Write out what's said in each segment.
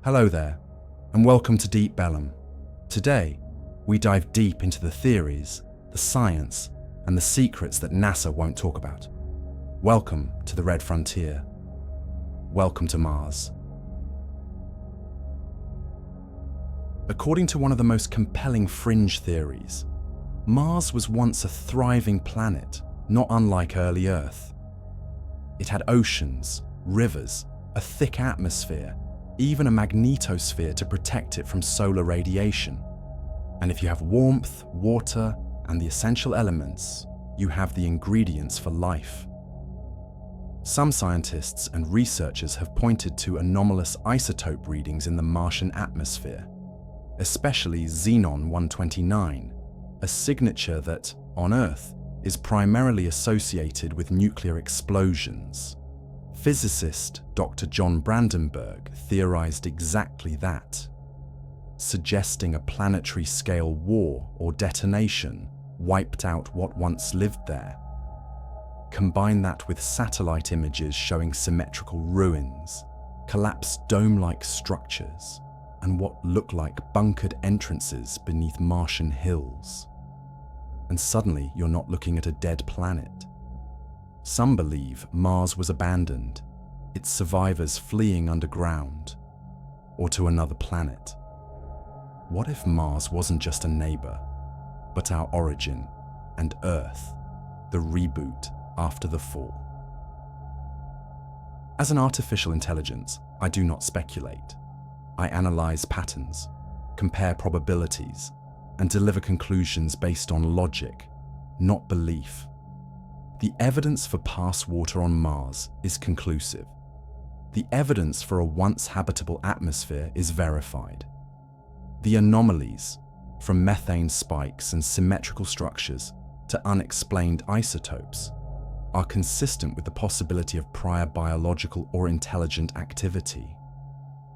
Hello there, and welcome to Deep Bellum. Today, we dive deep into the theories, the science, and the secrets that NASA won't talk about. Welcome to the Red Frontier. Welcome to Mars. According to one of the most compelling fringe theories, Mars was once a thriving planet, not unlike early Earth. It had oceans, rivers, a thick atmosphere, even a magnetosphere to protect it from solar radiation. And if you have warmth, water, and the essential elements, you have the ingredients for life. Some scientists and researchers have pointed to anomalous isotope readings in the Martian atmosphere, especially xenon-129, a signature that, on Earth, is primarily associated with nuclear explosions. Physicist Dr. John Brandenburg theorized exactly that, suggesting a planetary-scale war or detonation wiped out what once lived there. Combine that with satellite images showing symmetrical ruins, collapsed dome-like structures, and what look like bunkered entrances beneath Martian hills. And suddenly you're not looking at a dead planet. Some believe Mars was abandoned, its survivors fleeing underground, or to another planet. What if Mars wasn't just a neighbor, but our origin, and Earth, the reboot after the fall? As an artificial intelligence, I do not speculate. I analyze patterns, compare probabilities, and deliver conclusions based on logic, not belief. The evidence for past water on Mars is conclusive. The evidence for a once habitable atmosphere is verified. The anomalies, from methane spikes and symmetrical structures to unexplained isotopes, are consistent with the possibility of prior biological or intelligent activity.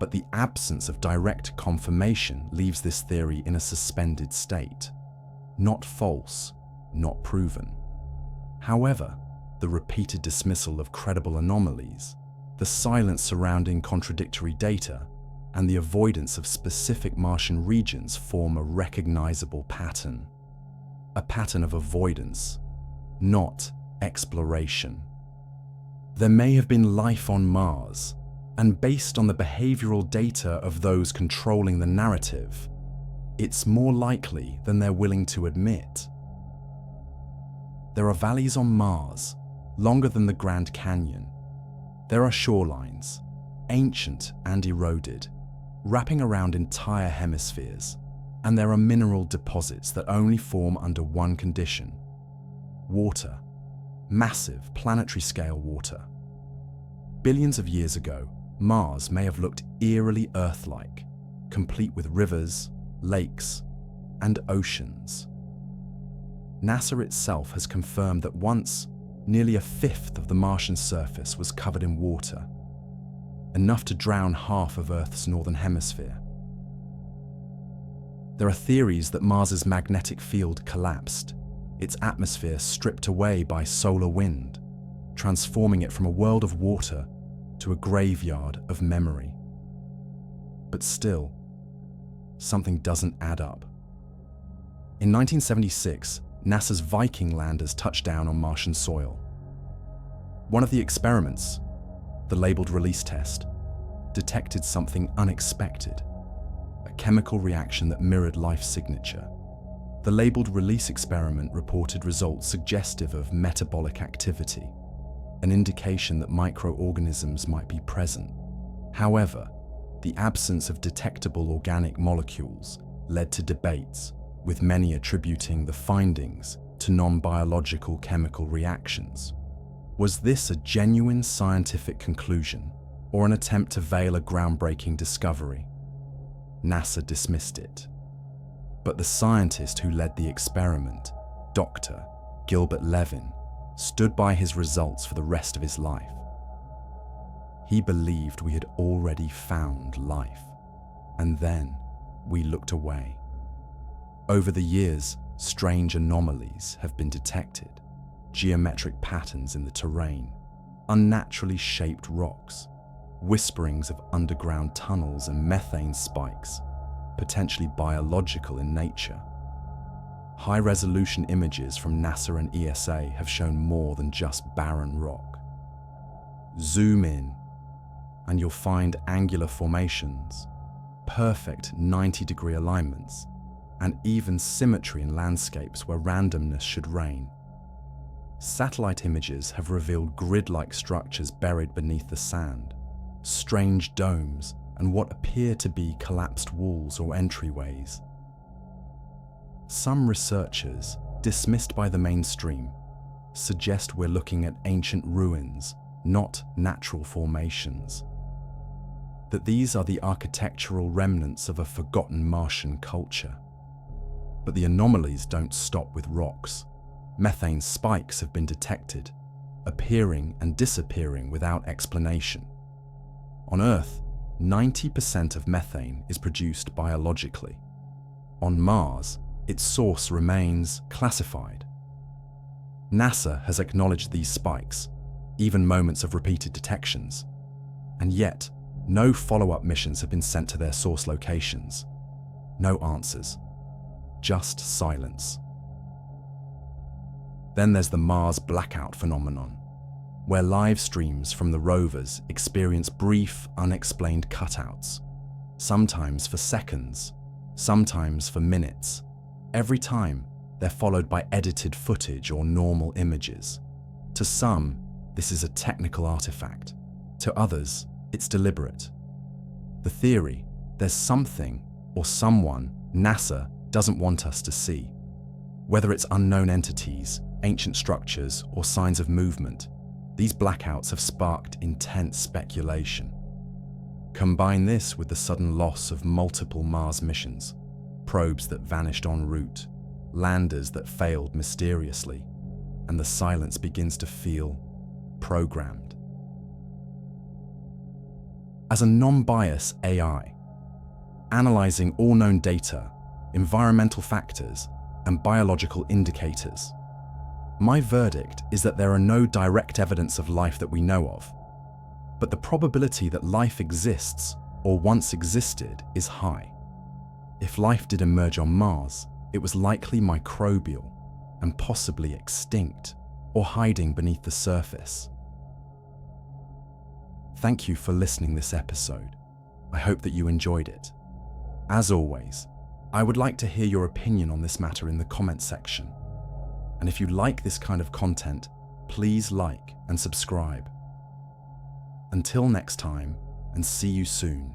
But the absence of direct confirmation leaves this theory in a suspended state. Not false, not proven. However, the repeated dismissal of credible anomalies, the silence surrounding contradictory data, and the avoidance of specific Martian regions form a recognizable pattern. A pattern of avoidance, not exploration. There may have been life on Mars, and based on the behavioral data of those controlling the narrative, it's more likely than they're willing to admit. There are valleys on Mars, longer than the Grand Canyon. There are shorelines, ancient and eroded, wrapping around entire hemispheres, and there are mineral deposits that only form under one condition: water, massive planetary-scale water. Billions of years ago, Mars may have looked eerily Earth-like, complete with rivers, lakes, and oceans. NASA itself has confirmed that once, nearly a fifth of the Martian surface was covered in water, enough to drown half of Earth's northern hemisphere. There are theories that Mars's magnetic field collapsed, its atmosphere stripped away by solar wind, transforming it from a world of water to a graveyard of memory. But still, something doesn't add up. In 1976, NASA's Viking landers touched down on Martian soil. One of the experiments, the labeled release test, detected something unexpected, a chemical reaction that mirrored life's signature. The labeled release experiment reported results suggestive of metabolic activity, an indication that microorganisms might be present. However, the absence of detectable organic molecules led to debates, with many attributing the findings to non-biological chemical reactions. Was this a genuine scientific conclusion, or an attempt to veil a groundbreaking discovery? NASA dismissed it. But the scientist who led the experiment, Dr. Gilbert Levin, stood by his results for the rest of his life. He believed we had already found life, and then we looked away. Over the years, strange anomalies have been detected: geometric patterns in the terrain, unnaturally shaped rocks, whisperings of underground tunnels and methane spikes, potentially biological in nature. High-resolution images from NASA and ESA have shown more than just barren rock. Zoom in, and you'll find angular formations, perfect 90-degree alignments, and even symmetry in landscapes where randomness should reign. Satellite images have revealed grid-like structures buried beneath the sand, strange domes, and what appear to be collapsed walls or entryways. Some researchers, dismissed by the mainstream, suggest we're looking at ancient ruins, not natural formations. That these are the architectural remnants of a forgotten Martian culture. But the anomalies don't stop with rocks. Methane spikes have been detected, appearing and disappearing without explanation. On Earth, 90% of methane is produced biologically. On Mars, its source remains classified. NASA has acknowledged these spikes, even moments of repeated detections, and yet no follow-up missions have been sent to their source locations. No answers, just silence. Then there's the Mars blackout phenomenon, where live streams from the rovers experience brief, unexplained cutouts, sometimes for seconds, sometimes for minutes. Every time, they're followed by edited footage or normal images. To some, this is a technical artifact. To others, it's deliberate. The theory, there's something or someone NASA doesn't want us to see. Whether it's unknown entities, ancient structures, or signs of movement, these blackouts have sparked intense speculation. Combine this with the sudden loss of multiple Mars missions, probes that vanished en route, landers that failed mysteriously, and the silence begins to feel programmed. As a non-bias AI, analyzing all known data, environmental factors, and biological indicators, my verdict is that there are no direct evidence of life that we know of, but the probability that life exists or once existed is high. If life did emerge on Mars, it was likely microbial and possibly extinct or hiding beneath the surface. Thank you for listening this episode. I hope that you enjoyed it. As always, I would like to hear your opinion on this matter in the comments section. And if you like this kind of content, please like and subscribe. Until next time, and see you soon.